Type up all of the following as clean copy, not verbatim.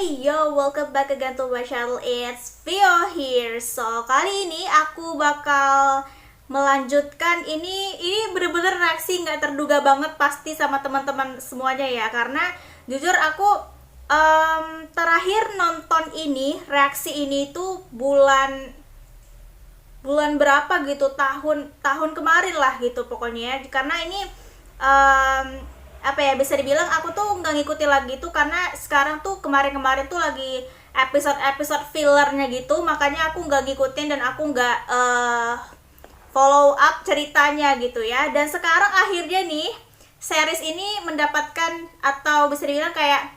Hey yo, welcome back again to my channel. It's Vio here. So, kali ini aku bakal melanjutkan ini bener-bener reaksi nggak terduga banget pasti sama teman-teman semuanya ya. Karena jujur aku terakhir nonton ini, reaksi ini tuh bulan berapa gitu, tahun kemarin lah gitu pokoknya ya. Karena ini apa ya, bisa dibilang aku tuh nggak ngikutin lagi tuh karena sekarang tuh kemarin tuh lagi episode fillernya gitu, makanya aku nggak ngikutin dan aku nggak follow up ceritanya gitu ya. Dan sekarang akhirnya nih series ini mendapatkan, atau bisa dibilang kayak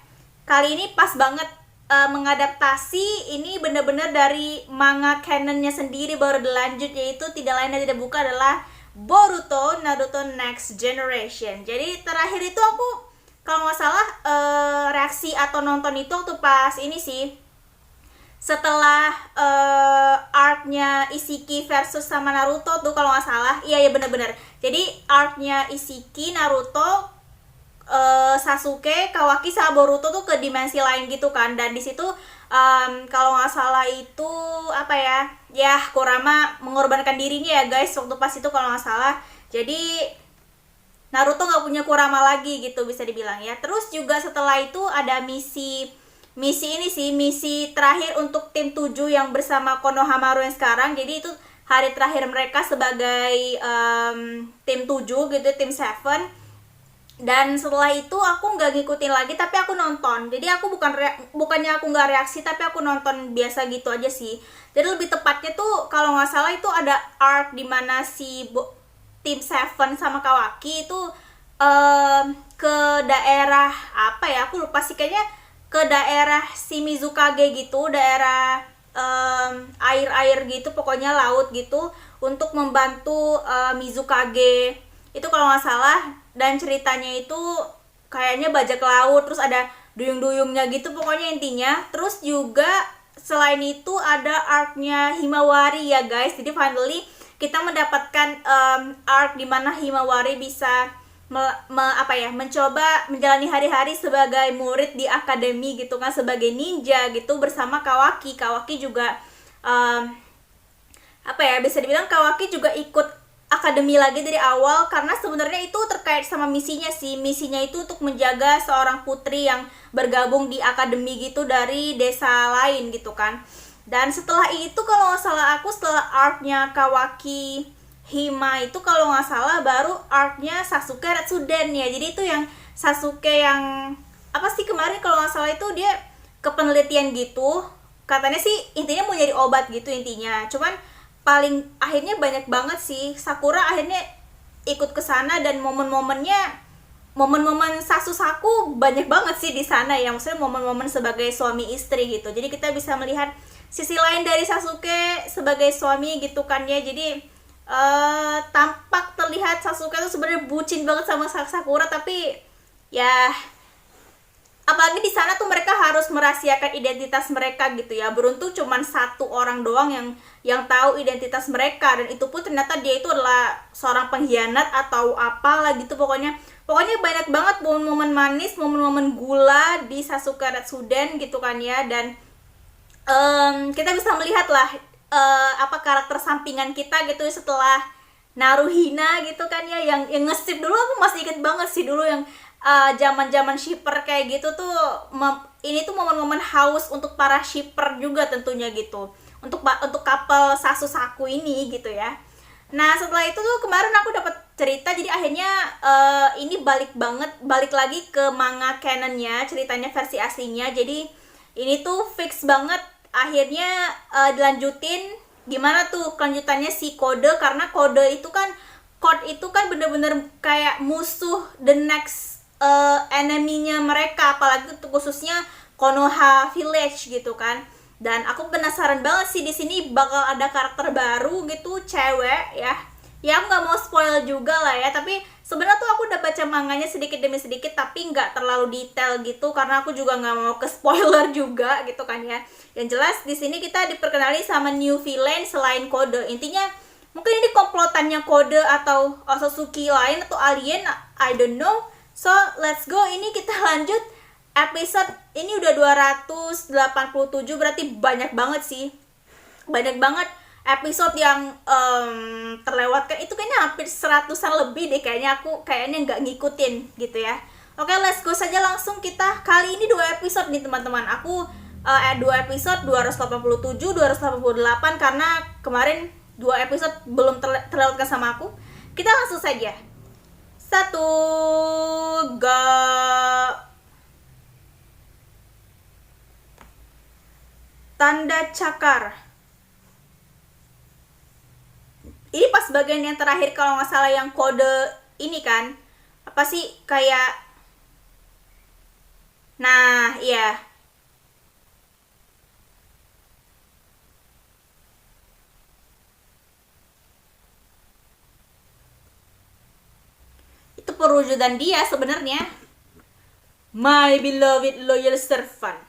kali ini pas banget mengadaptasi ini bener-bener dari manga canonnya sendiri baru dilanjut, yaitu tidak lain dan tidak bukan adalah Boruto Naruto Next Generation. Jadi terakhir itu aku kalau nggak salah reaksi atau nonton itu waktu pas ini sih, setelah arc-nya Isiki versus sama Naruto tuh kalau nggak salah. Iya bener-bener. Jadi arc-nya Isiki, Naruto, Sasuke, Kawaki sama Boruto tuh ke dimensi lain gitu kan. Dan di situ kalau nggak salah itu apa ya Kurama mengorbankan dirinya ya guys waktu pas itu kalau nggak salah. Jadi Naruto nggak punya Kurama lagi gitu bisa dibilang ya. Terus juga setelah itu ada misi ini sih, misi terakhir untuk tim 7 yang bersama Konohamaru yang sekarang. Jadi itu hari terakhir mereka sebagai tim 7 gitu, tim 7. Dan setelah itu aku nggak ngikutin lagi, tapi aku nonton. Jadi aku bukannya aku nggak reaksi, tapi aku nonton biasa gitu aja sih. Jadi lebih tepatnya tuh kalau nggak salah itu ada arc dimana si tim 7 sama Kawaki itu ke daerah apa ya, aku lupa sih, kayaknya ke daerah Shimizukage gitu, daerah air gitu, pokoknya laut gitu, untuk membantu Mizukage itu kalau nggak salah. Dan ceritanya itu kayaknya bajak laut, terus ada duyung-duyungnya gitu pokoknya intinya. Terus juga selain itu ada arc-nya Himawari ya guys. Jadi finally kita mendapatkan arc dimana Himawari bisa mencoba menjalani hari-hari sebagai murid di akademi gitu kan, sebagai ninja gitu bersama Kawaki. Kawaki juga bisa dibilang Kawaki juga ikut akademi lagi dari awal, karena sebenarnya itu terkait sama misinya sih. Misinya itu untuk menjaga seorang putri yang bergabung di akademi gitu dari desa lain gitu kan. Dan setelah itu kalau nggak salah aku, setelah arc-nya Kawaki Hima itu kalau nggak salah baru arc-nya Sasuke Retsuden ya. Jadi itu yang Sasuke yang apa sih kemarin kalau nggak salah itu dia ke penelitian gitu, katanya sih intinya mau jadi obat gitu intinya. Cuman paling akhirnya banyak banget sih Sakura akhirnya ikut ke sana, dan momen-momen Sasu-saku banyak banget sih di sana ya, maksudnya momen-momen sebagai suami istri gitu. Jadi kita bisa melihat sisi lain dari Sasuke sebagai suami gitu kan ya. Jadi tampak terlihat Sasuke tuh sebenarnya bucin banget sama Sakura, tapi ya apalagi di sana tuh mereka harus merahasiakan identitas mereka gitu ya. Beruntung cuman satu orang doang yang tahu identitas mereka, dan itu pun ternyata dia itu adalah seorang pengkhianat atau apalah gitu. Pokoknya banyak banget momen-momen manis, momen-momen gula di Sasuke Retsuden gitu kan ya. Dan kita bisa melihat lah karakter sampingan kita gitu setelah Naruhina gitu kan ya, yang nge-ship dulu. Aku masih inget banget sih dulu yang zaman shipper kayak gitu tuh. Ini tuh momen-momen haus untuk para shipper juga tentunya gitu, untuk couple Sasu-saku ini gitu ya. Nah setelah itu tuh kemarin aku dapat cerita, jadi akhirnya ini balik lagi ke manga canonnya, ceritanya versi aslinya. Jadi ini tuh fix banget akhirnya dilanjutin. Gimana tuh kelanjutannya si Kode, karena Kode itu kan bener-bener kayak musuh the next enemy-nya mereka, apalagi khususnya Konoha Village gitu kan. Dan aku penasaran banget sih di sini bakal ada karakter baru gitu, cewek ya. Ya aku nggak mau spoil juga lah ya, tapi sebenarnya tuh aku udah baca manganya sedikit demi sedikit, tapi nggak terlalu detail gitu karena aku juga nggak mau ke spoiler juga gitu kan ya. Yang jelas di sini kita diperkenali sama new villain selain Kode. Intinya mungkin ini komplotannya Kode atau Otsutsuki lain atau alien, I don't know. So let's go, ini kita lanjut episode ini udah 287, berarti banyak banget sih. Banyak banget episode yang terlewatkan. Itu kayaknya hampir 100-an lebih deh, kayaknya aku nggak ngikutin gitu ya. Oke, let's go saja langsung kita. Kali ini 2 episode nih teman-teman. Aku 2 episode 287, 288 karena kemarin 2 episode belum terlewatkan sama aku. Kita langsung saja. 1 go. Tanda cakar. Ini pas bagian yang terakhir kalau nggak salah, yang kode ini kan. Apa sih kayak, nah iya, itu perwujudan dia sebenarnya. My beloved loyal servant.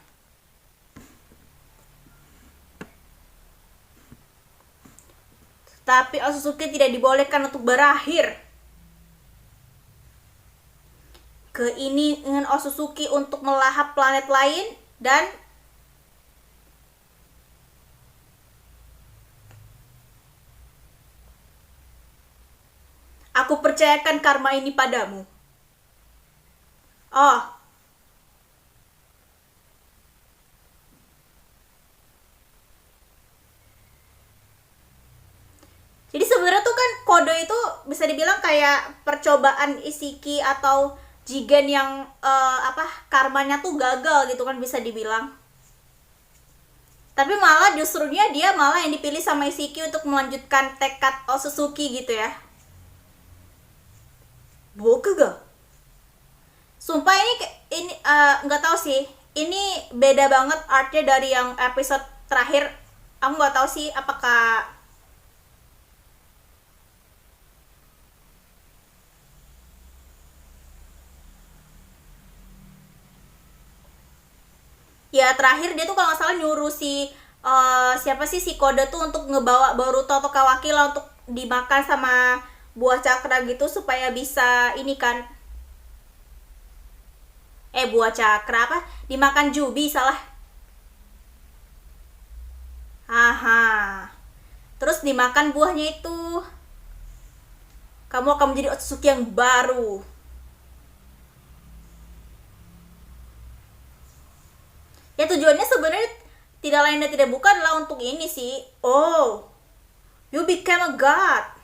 Tapi Otsutsuki tidak dibolehkan untuk berakhir. Keinginan Otsutsuki untuk melahap planet lain dan aku percayakan karma ini padamu. Oh. Jadi sebenarnya tuh kan kode itu bisa dibilang kayak percobaan Isiki atau Jigen yang karmanya tuh gagal gitu kan, bisa dibilang. Tapi malah justrunya dia malah yang dipilih sama Isiki untuk melanjutkan tekad Otsutsuki gitu ya. Bokuga. Sumpah ini nggak tahu sih. Ini beda banget artnya dari yang episode terakhir. Aku nggak tahu sih apakah ya terakhir dia tuh kalau nggak salah nyuruh si siapa sih si Kode tuh untuk ngebawa Boruto atau Kawaki lah untuk dimakan sama buah cakra gitu supaya bisa ini kan, buah cakra apa, dimakan Jubi, salah. Aha, terus dimakan buahnya itu kamu akan menjadi Otsutsuki yang baru. Ya tujuannya sebenarnya tidak lain dan tidak bukan adalah untuk ini sih. Oh, you became a god.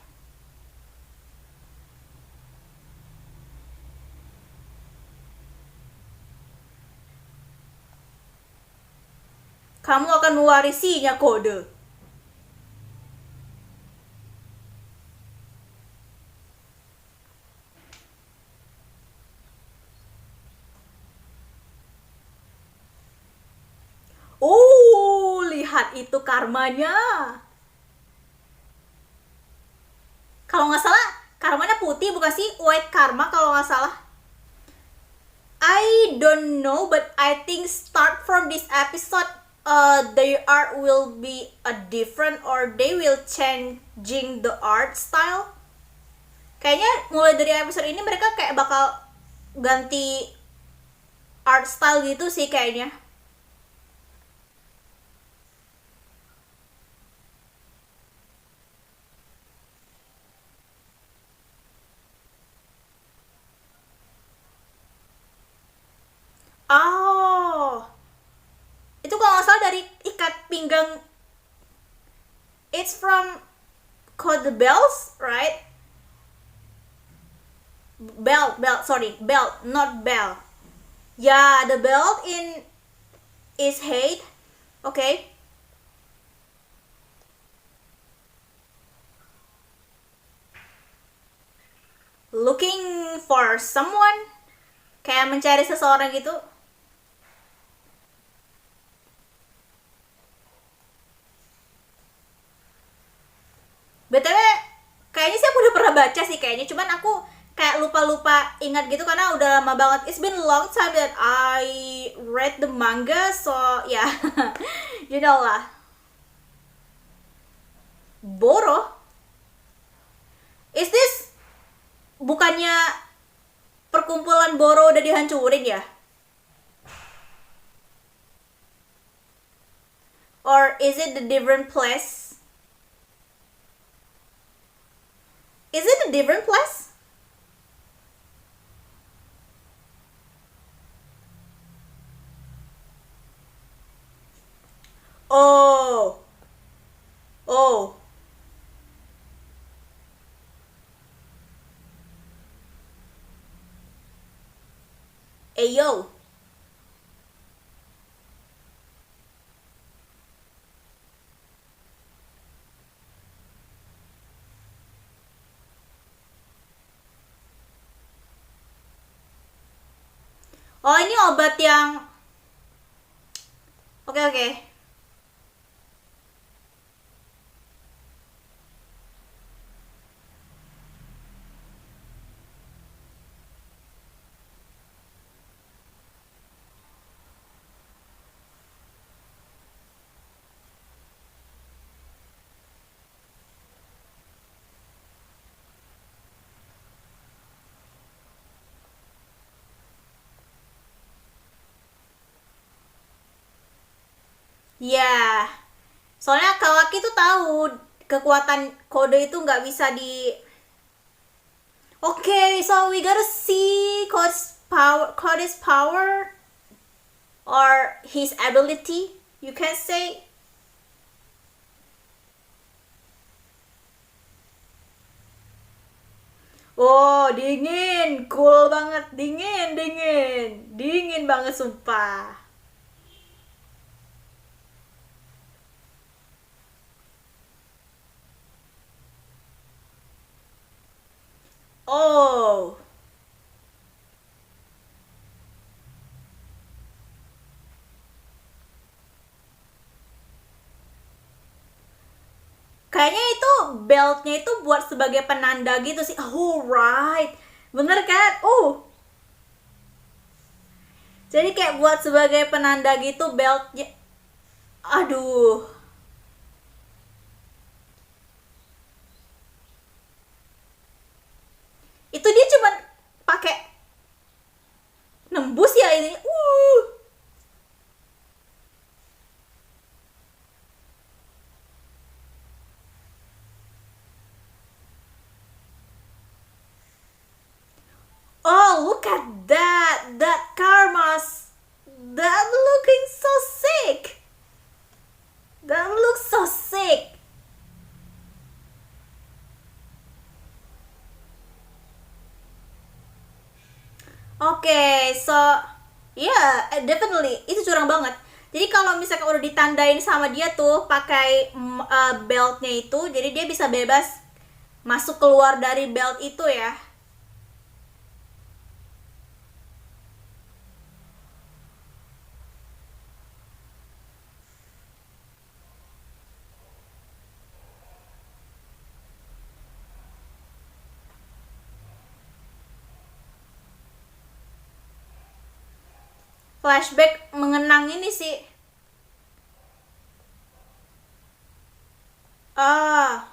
Kamu akan mewarisinya, Kode. Oh, lihat itu karmanya. Kalau nggak salah, karmanya putih bukan sih? White karma kalau nggak salah. I don't know, but I think start from this episode, their art will be a different or they will changing the art style. Kayaknya mulai dari episode ini mereka kayak bakal ganti art style gitu sih kayaknya. Oh, itu kalau nggak salah dari ikat pinggang. It's from Code the Bells, right? Belt, not bell. Yeah, the belt in is hate. Okay. Looking for someone, kayak mencari seseorang gitu. BTW, kayaknya sih aku udah pernah baca sih kayaknya, cuman aku kayak lupa-lupa ingat gitu karena udah lama banget. It's been a long time that I read the manga, so yeah, you know lah. Boro? Is this bukannya perkumpulan Boro udah dihancurin ya? Or is it a different place? Is it a different place? Oh. Oh. Ayo. Oh, ini obat yang... Oke, oke. Ya, soalnya Kawaki tuh tahu kekuatan kode itu nggak bisa di... Okay, so we gotta see Code's power or his ability. You can say. Oh, dingin, cool banget, dingin, dingin, dingin banget sumpah. Oh, kayaknya itu beltnya itu buat sebagai penanda gitu sih. Oh, right. Bener kan? Jadi kayak buat sebagai penanda gitu beltnya. Aduh. Itu dia cuman pakai nembus ya ini. Oh, look at that. That karmas. That looking so sick. That looks so sick. Oke, so yeah, definitely itu curang banget. Jadi kalau misalkan udah ditandain sama dia tuh pakai beltnya itu, jadi dia bisa bebas masuk keluar dari belt itu ya. Flashback mengenang ini sih. Ah,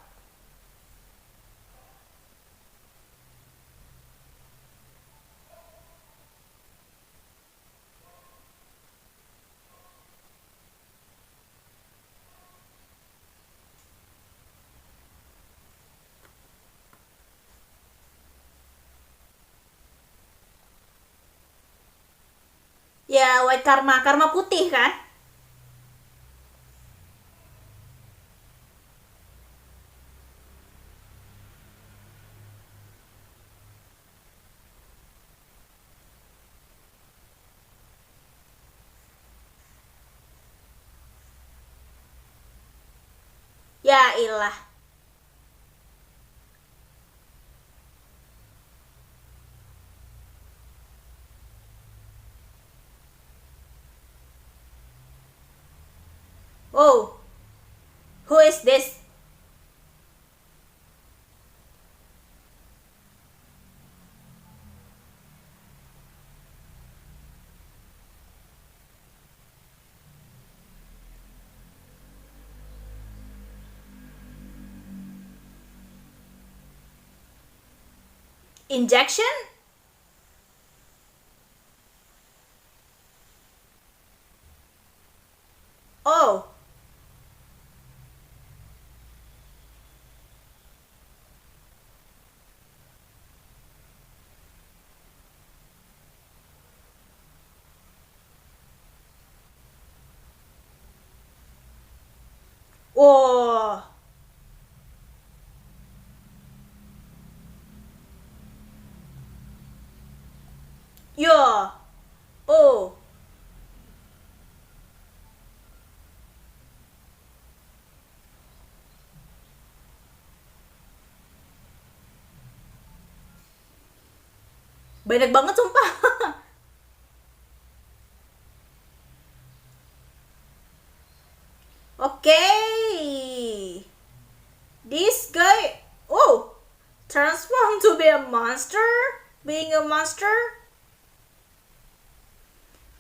ya white karma, karma putih kan? Ya ilah. Oh, who is this? Injection? Oh, Oh, ya, oh, banyak banget sumpah. Oke, this guy, oh, transform to be a monster, being a monster,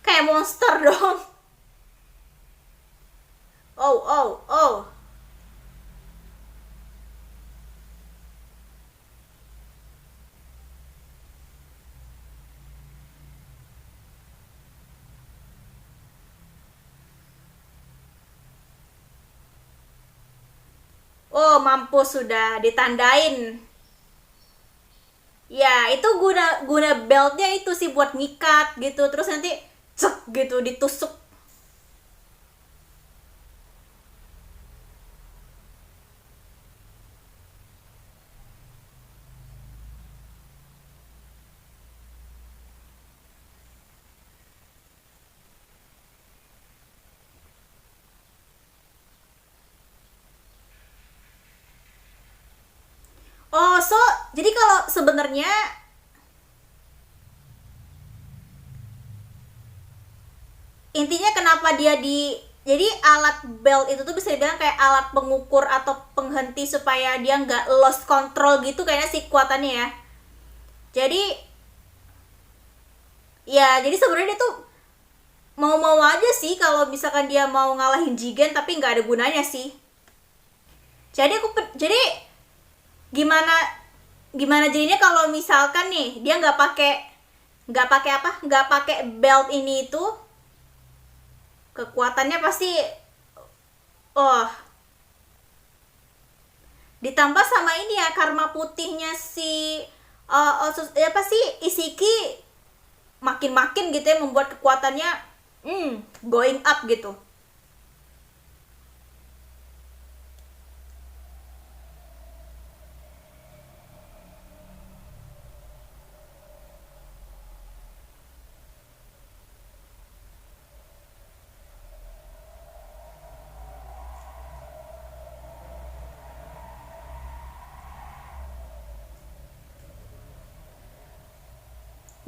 kayak monster dong. Oh, oh, oh. Oh, mampus sudah ditandain. Ya, itu guna guna beltnya itu sih buat ngikat gitu. Terus nanti cek gitu ditusuk. Oh, so jadi kalau sebenarnya intinya kenapa dia di jadi alat belt itu tuh bisa dibilang kayak alat pengukur atau penghenti supaya dia nggak lost control gitu kayaknya sih kuatannya ya. Jadi ya jadi sebenarnya dia tuh mau-mau aja sih kalau misalkan dia mau ngalahin Jigen tapi nggak ada gunanya sih. Jadi gimana gimana jadinya kalau misalkan nih dia nggak pakai apa nggak pakai belt ini itu kekuatannya pasti oh ditambah sama ini ya karma putihnya si apa sih Isiki makin-makin gitu ya membuat kekuatannya going up gitu.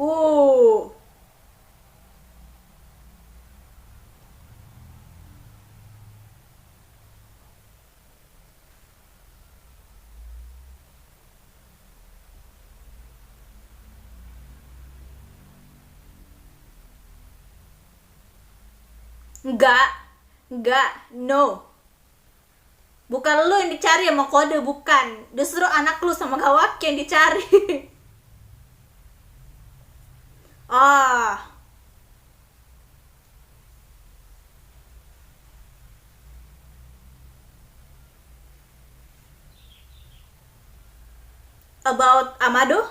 uh enggak enggak, no, bukan lu yang dicari sama kode, bukan, justru anak lu sama Kawaki yang dicari. ah about Amado.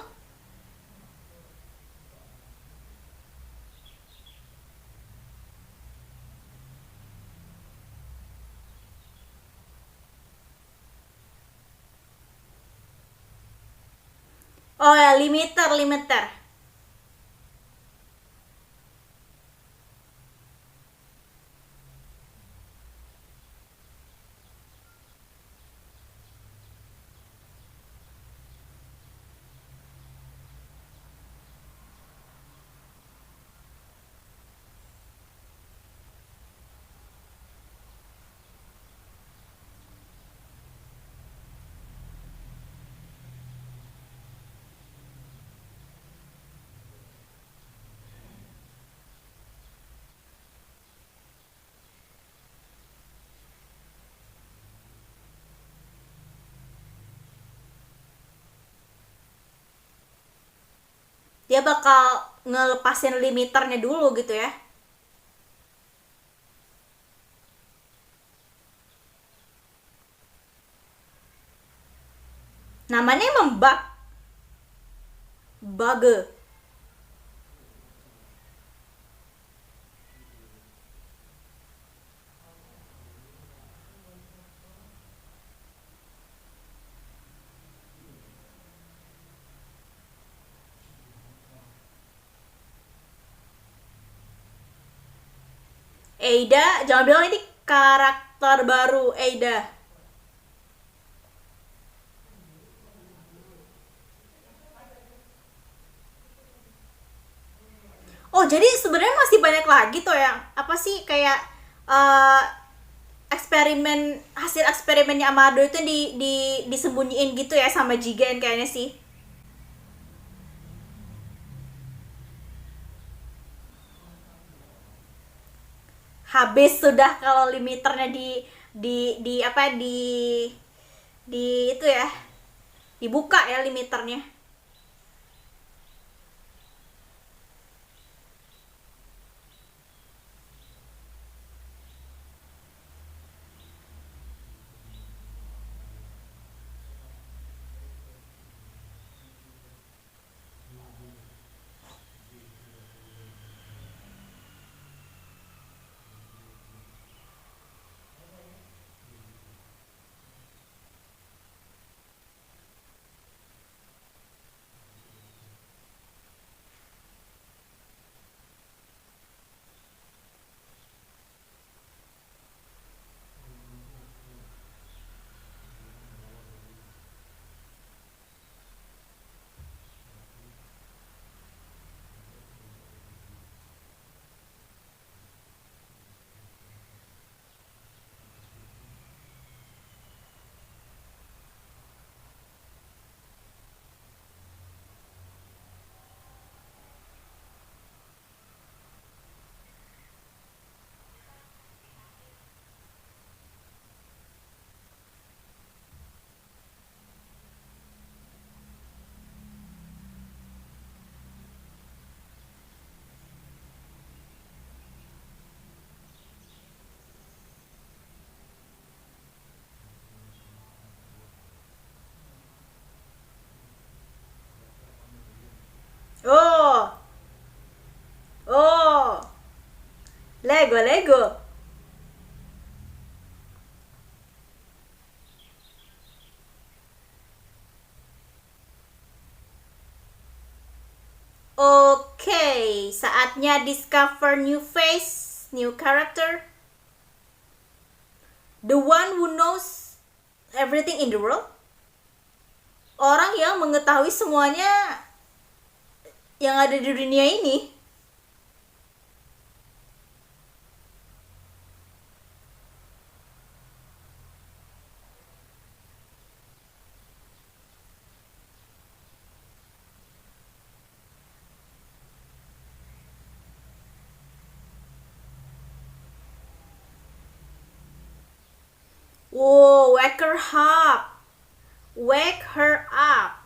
Oh ya, limiter. Dia bakal ngelepasin limiternya dulu gitu ya. Namanya emang bug. Eida, jangan bilang ini karakter baru Eida. Oh, jadi sebenarnya masih banyak lagi tuh yang apa sih kayak eh, eksperimen hasil eksperimennya Amado itu disembunyiin gitu ya sama Jigen kayaknya sih. Habis sudah kalau limiternya di apa di itu ya, dibuka ya limiternya. Oh, oh, Lego, Lego. Oke, saatnya discover new face, new character. The one who knows everything in the world. Orang yang mengetahui semuanya yang ada di dunia ini. Wow, wake her up. Wake her up.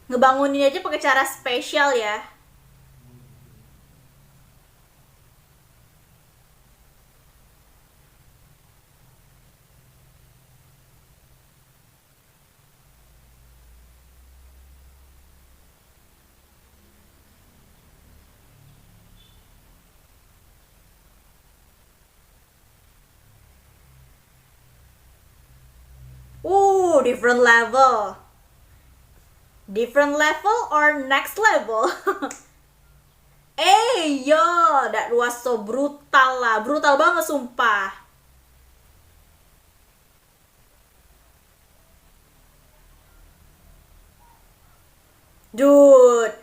Ngebangunin aja pakai cara spesial ya. Different level. Different level or next level? Yo, that was so brutal lah. Brutal banget sumpah. Dude.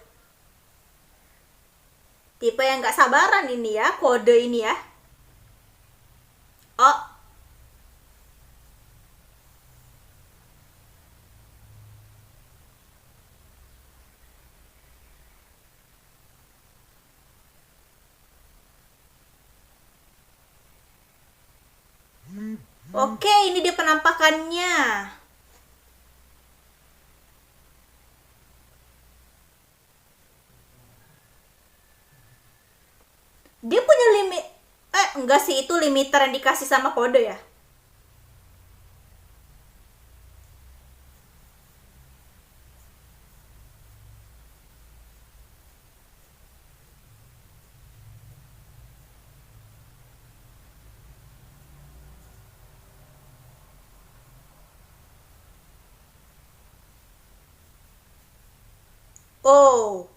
Tipe yang gak sabaran ini ya, kode ini ya. Oh, oke, ini dia penampakannya. Dia punya limit. Enggak sih, itu limiter yang dikasih sama kode ya. Oh,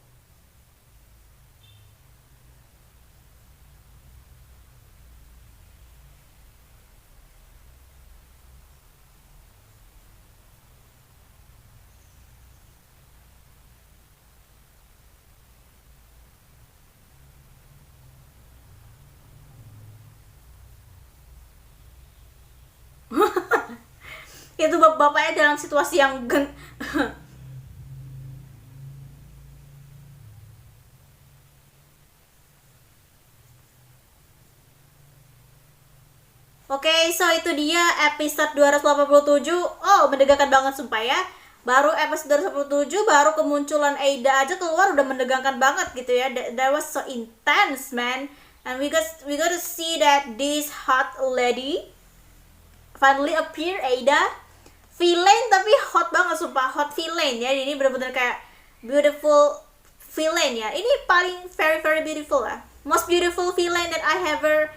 Itu bapaknya dalam situasi yang Oke, so itu dia episode 287. Oh, menegangkan banget sumpah ya. Baru episode 287, baru kemunculan Aida aja keluar udah menegangkan banget gitu ya. That was so intense, man. And we got to see that this hot lady finally appear, Aida. Villain tapi hot banget sumpah, hot villain ya. Ini bener-bener kayak beautiful villain ya. Ini paling very very beautiful lah. Most beautiful villain that I ever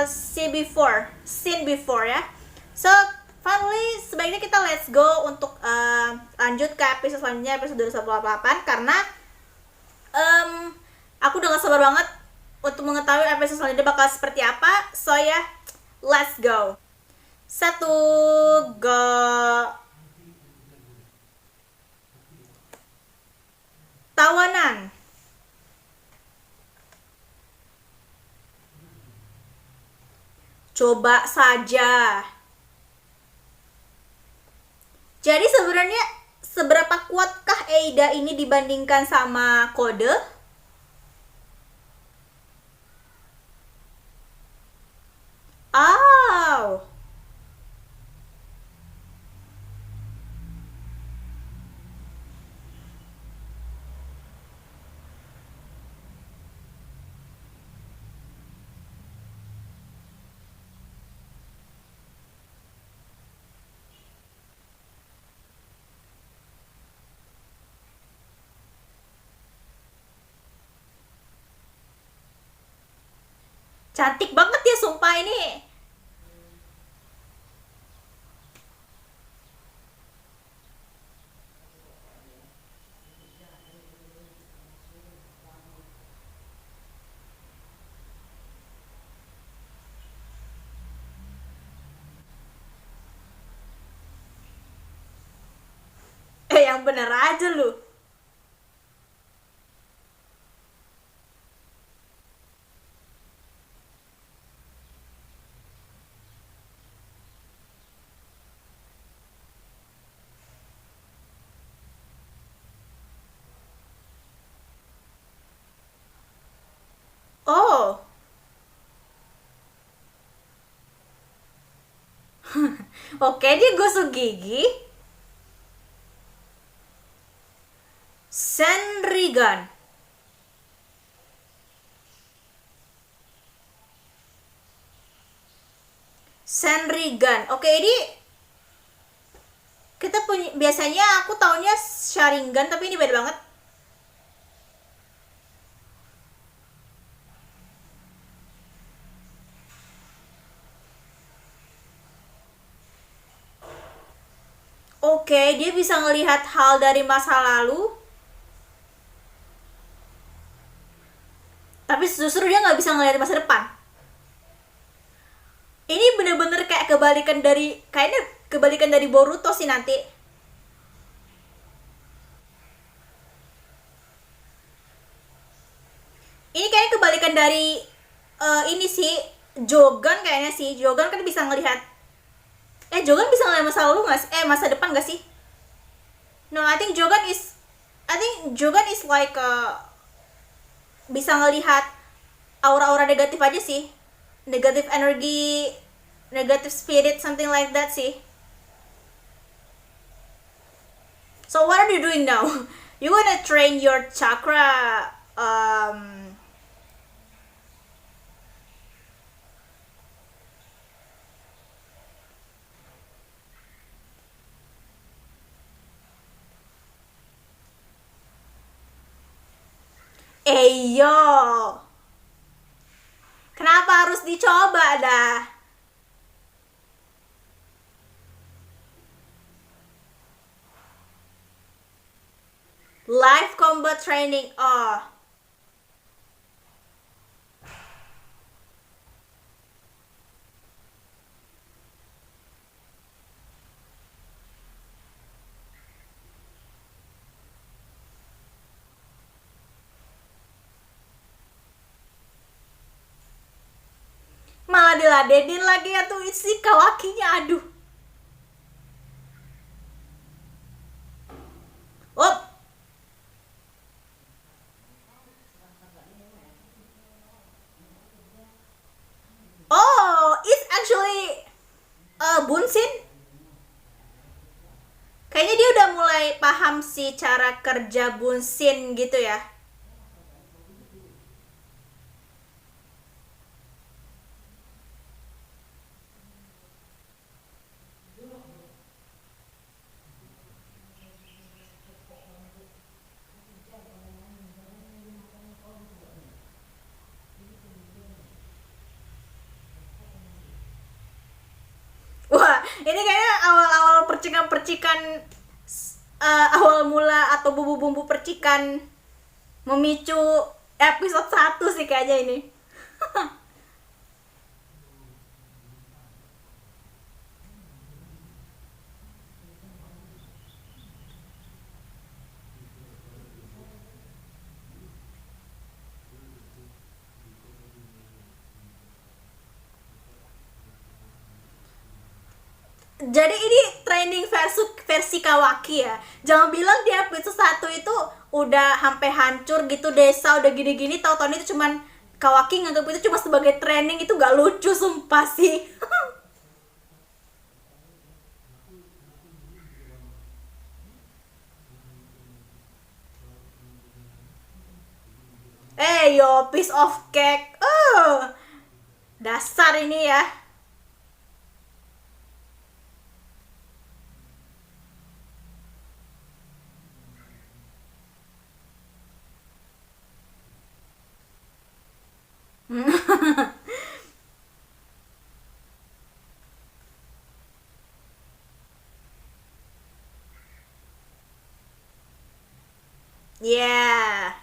seen before ya. So finally sebaiknya kita let's go untuk lanjut ke episode selanjutnya, episode 288, karena aku udah gak sabar banget untuk mengetahui episode selanjutnya bakal seperti apa. So ya, let's go. Satu, go. Tawanan. Coba saja. Jadi sebenarnya seberapa kuatkah Aida ini dibandingkan sama Kode? Oh. Cantik banget ya sumpah ini. Yang bener aja lu. Oh. Oke, dia gosok gigi. Senrigan. Senrigan. Oke, ini kita punya, biasanya aku taunya Sharingan, tapi ini beda banget. Oke, dia bisa ngelihat hal dari masa lalu, tapi justru dia nggak bisa ngelihat masa depan. Ini bener-bener kayak kayaknya kebalikan dari Boruto sih nanti. Ini kayaknya kebalikan dari ini sih Jogan, kayaknya sih Jogan kan bisa ngelihat. Jogan bisa ngelihat masa lalu nggak sih? Masa depan nggak sih? No, I think Jogan is like bisa ngelihat aura-aura negatif aja sih, negative energy, negative spirit, something like that sih. So what are you doing now? You wanna train your chakra Eyo, kenapa harus dicoba dah? Live combat training, oh. Malah diladenin lagi ya tuh si kawakinya, aduh. udah mulai paham sih cara kerja Bunsin gitu ya. Wah, ini kayaknya awal-awal percikan-percikan, awal mula atau bumbu-bumbu percikan memicu episode 1 sih kayaknya ini. Jadi ini training versi Kawaki ya. Jangan bilang di episode 1 itu udah sampai hancur gitu, desa udah gini-gini, tahu-tahu itu cuman Kawaki nganggap itu cuma sebagai training. Itu gak lucu sumpah sih. Yo piece of cake. Dasar ini ya. Yeah.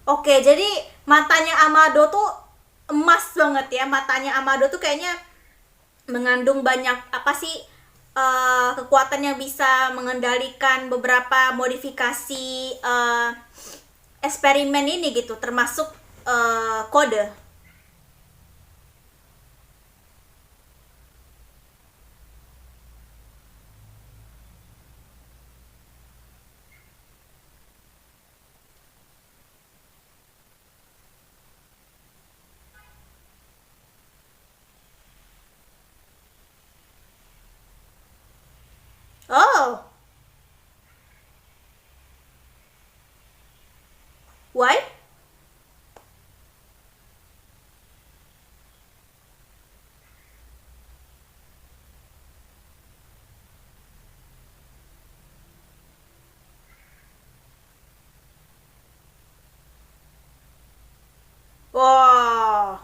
Oke, jadi matanya Amado tuh emas banget ya. Matanya Amado tuh kayaknya mengandung banyak apa sih, kekuatan yang bisa mengendalikan beberapa modifikasi, eksperimen ini gitu, termasuk kode. Oh, why? Wow,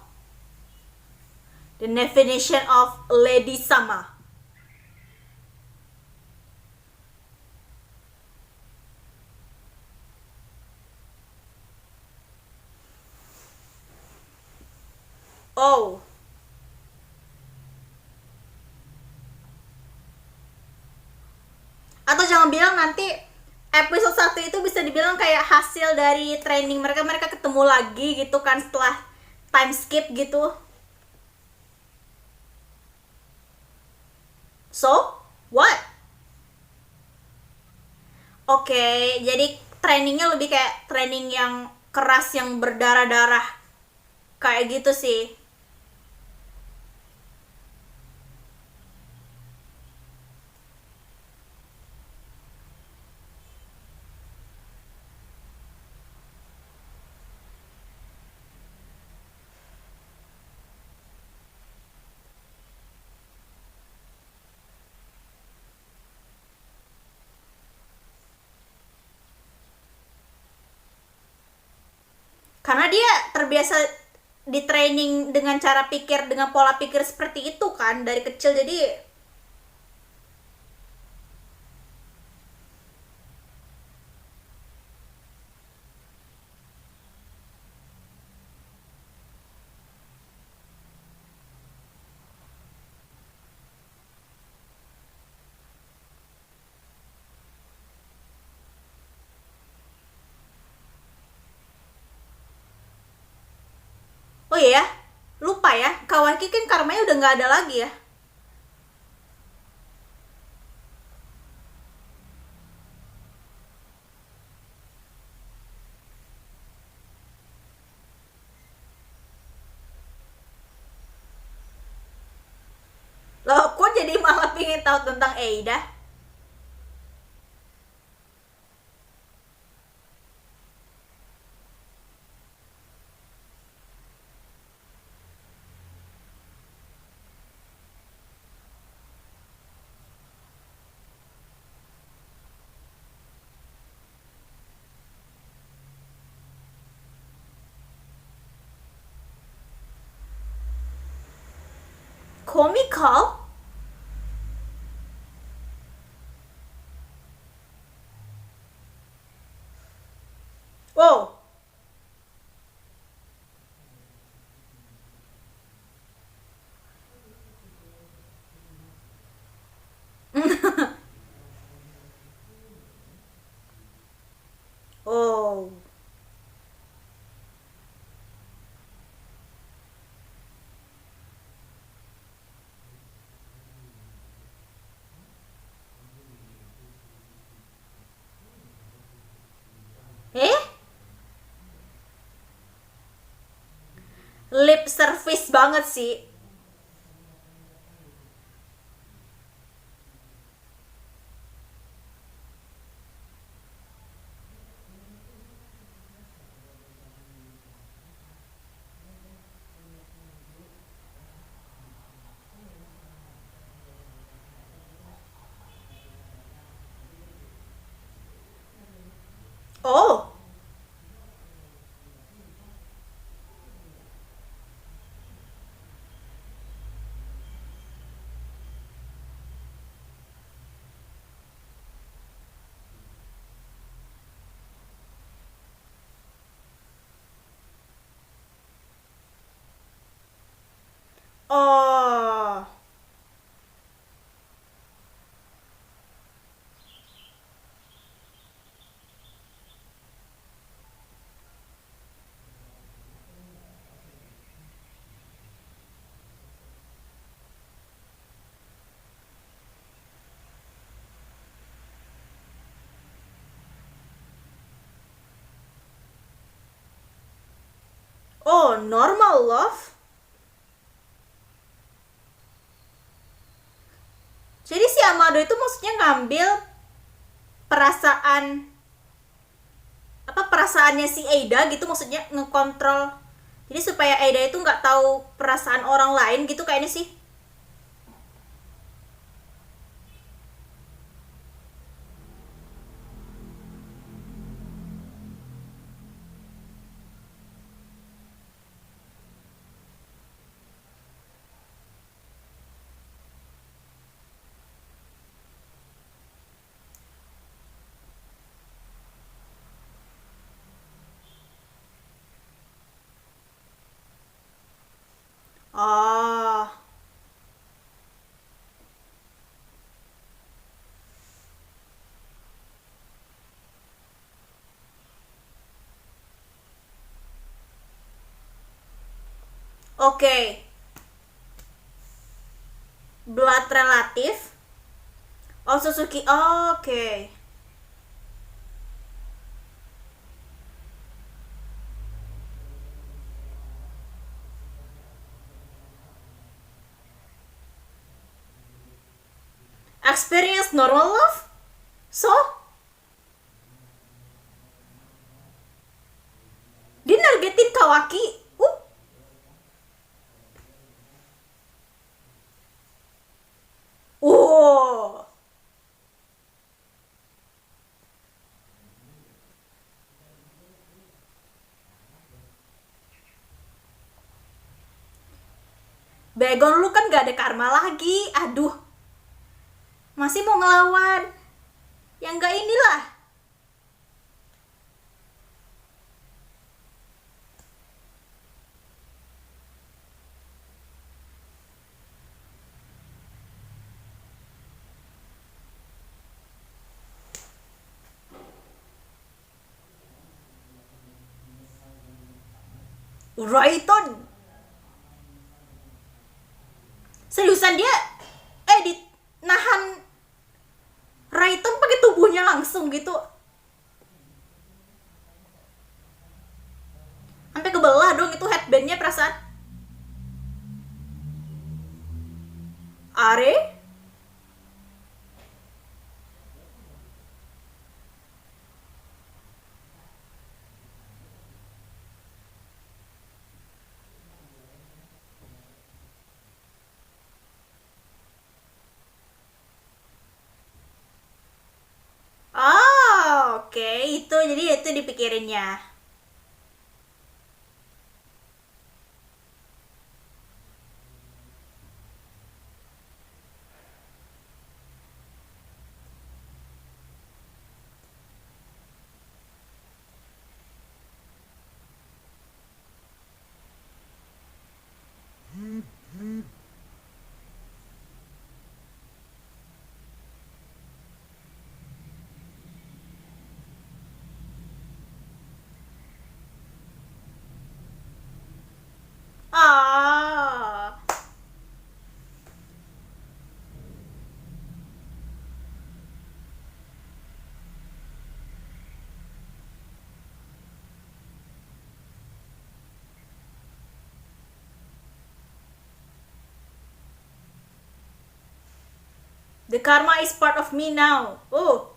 the definition of Lady Sama. Oh, atau jangan bilang nanti episode 1 itu bisa dibilang kayak hasil dari training mereka, mereka ketemu lagi gitu kan setelah time skip gitu. So, what? Oke, jadi trainingnya lebih kayak training yang keras yang berdarah-darah kayak gitu sih. Karena dia terbiasa di training dengan cara pikir, dengan pola pikir seperti itu kan dari kecil, jadi oh iya, lupa ya, Kawaki kan karmanya udah nggak ada lagi ya. ingin tahu tentang Eida? Comical? Oh. Oh. Eh? Lip service banget sih. Oh. Oh. Oh, normal love. Jadi si Amado itu maksudnya ngambil perasaan apa perasaannya si Eida gitu, maksudnya ngekontrol. Jadi supaya Eida itu nggak tahu perasaan orang lain gitu kayaknya sih. Oh. Oke. Okay. Blood relatif. Oh, Suzuki. Oh, oke. Okay. Experience normal love? So? Dia nargetin Kawaki? Oh. Begon lu kan gak ada karma lagi. Aduh. Masih mau ngelawan. Yang gak inilah. Raiton. Seriusan dia di nahan Raiton pakai tubuhnya langsung gitu. Sampai kebelah dong itu headbandnya perasaan. Are? jadi itu dipikirinnya. Ah. The karma is part of me now. Oh.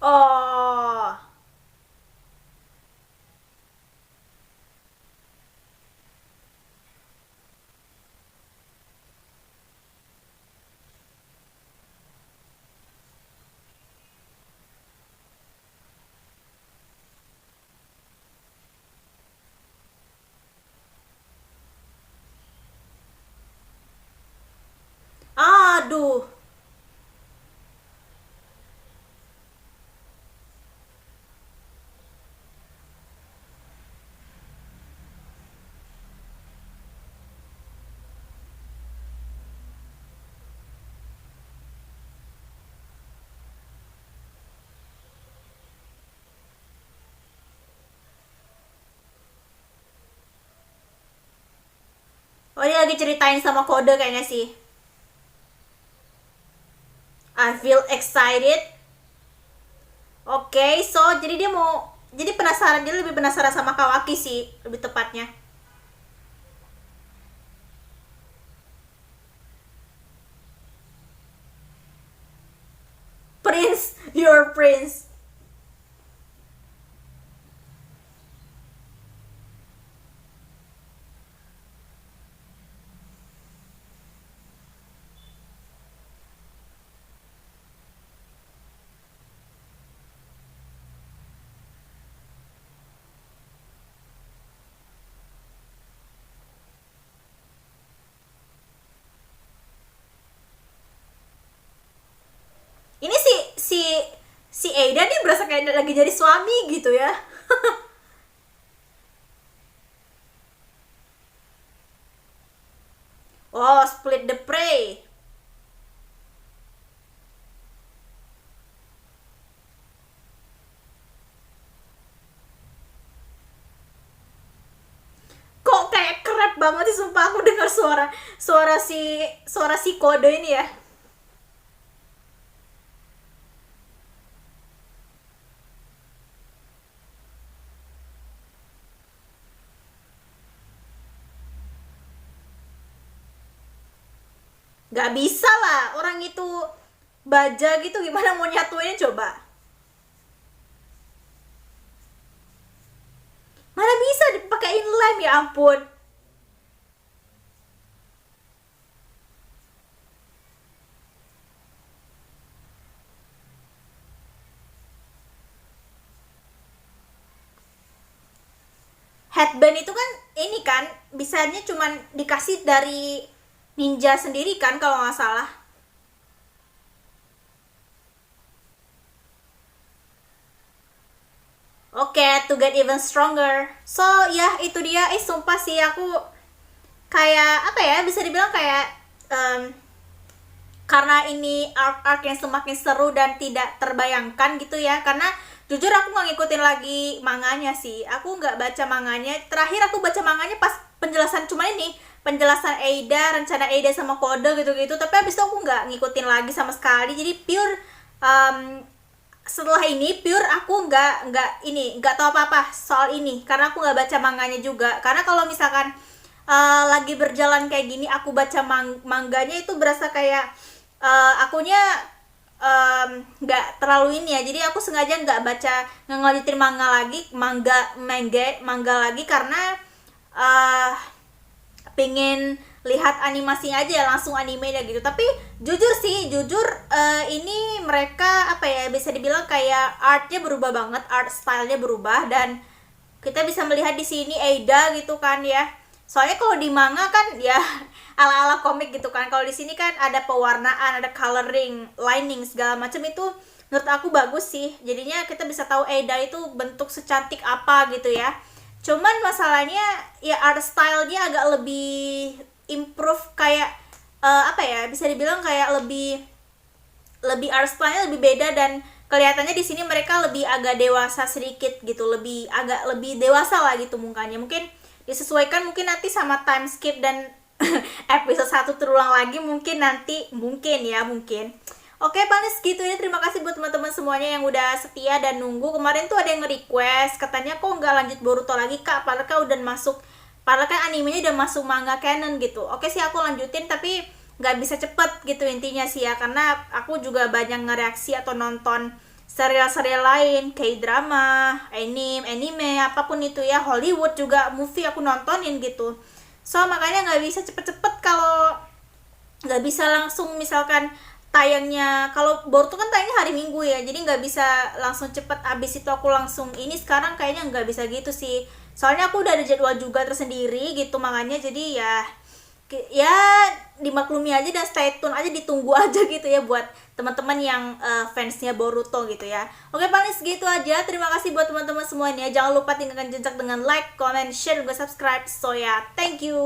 Oh. Aduh. Oh, dia lagi ceritain sama kode kayaknya sih. I feel excited. Oke, so jadi dia mau jadi penasaran, dia lebih penasaran sama Kawaki sih, lebih tepatnya. Prince, your prince. Ini si Aida nih berasa kayak lagi jadi suami gitu ya. Oh, split the prey. Kok kayak kerap banget sih, sumpah aku dengar suara suara si kode ini ya. Gak bisa lah, orang itu baja gitu, gimana mau nyatuinnya coba. Mana bisa dipakein lem, ya ampun. Headband itu kan ini kan bisanya cuman dikasih dari ninja sendiri kan kalau nggak salah. Oke, to get even stronger. So ya itu dia. Sumpah sih aku kayak apa ya, bisa dibilang kayak um, karena ini arc yang semakin seru dan tidak terbayangkan gitu ya. Karena jujur aku nggak ngikutin lagi manganya sih, aku nggak baca manganya. Terakhir aku baca manganya pas penjelasan, cuma ini penjelasan Eida, rencana Eida sama kode gitu-gitu, tapi habis itu aku nggak ngikutin lagi sama sekali. Jadi pure setelah ini pure aku nggak tahu apa-apa soal ini karena aku nggak baca manganya juga. Karena kalau misalkan lagi berjalan kayak gini aku baca mangganya itu berasa kayak akunya nggak terlalu ini ya. Jadi aku sengaja nggak ngelanjutin manga lagi karena pengen lihat animasinya aja, langsung animenya gitu. Tapi jujur ini mereka apa ya, bisa dibilang kayak artnya berubah banget, art stylenya berubah, dan kita bisa melihat di sini Eida gitu kan ya. Soalnya kalau di manga kan ya ala-ala komik gitu kan, kalau di sini kan ada pewarnaan, ada coloring, lining segala macam. Itu menurut aku bagus sih, jadinya kita bisa tahu Eida itu bentuk secantik apa gitu ya. Cuman masalahnya ya art stylenya agak lebih improve, kayak apa ya, bisa dibilang kayak lebih art style-nya lebih beda, dan kelihatannya di sini mereka lebih agak dewasa sedikit gitu, agak lebih dewasa lah gitu mukanya. Mungkin disesuaikan mungkin nanti sama time skip dan episode 1 terulang lagi mungkin nanti, mungkin. Oke, paling segitu ya. Terima kasih buat teman-teman semuanya yang udah setia dan nunggu. Kemarin tuh ada yang nge-request, katanya kok nggak lanjut Boruto lagi kak, padahal kan animenya udah masuk manga canon gitu. Oke sih, aku lanjutin tapi nggak bisa cepet gitu intinya sih ya, karena aku juga banyak ngereaksi atau nonton serial-serial lain, K-drama, anime, apapun itu ya, Hollywood juga, movie aku nontonin gitu. So makanya nggak bisa cepet-cepet, kalau nggak bisa langsung misalkan tayangnya, kalau Boruto kan tayangnya hari Minggu ya, jadi nggak bisa langsung cepet abis itu aku langsung ini. Sekarang kayaknya nggak bisa gitu sih, soalnya aku udah ada jadwal juga tersendiri gitu, makanya jadi ya dimaklumi aja dan stay tune aja, ditunggu aja gitu ya buat teman-teman yang fansnya Boruto gitu ya. Oke, paling segitu aja. Terima kasih buat teman-teman semuanya, jangan lupa tinggalkan jejak dengan like, comment, share, dan subscribe. So ya, thank you.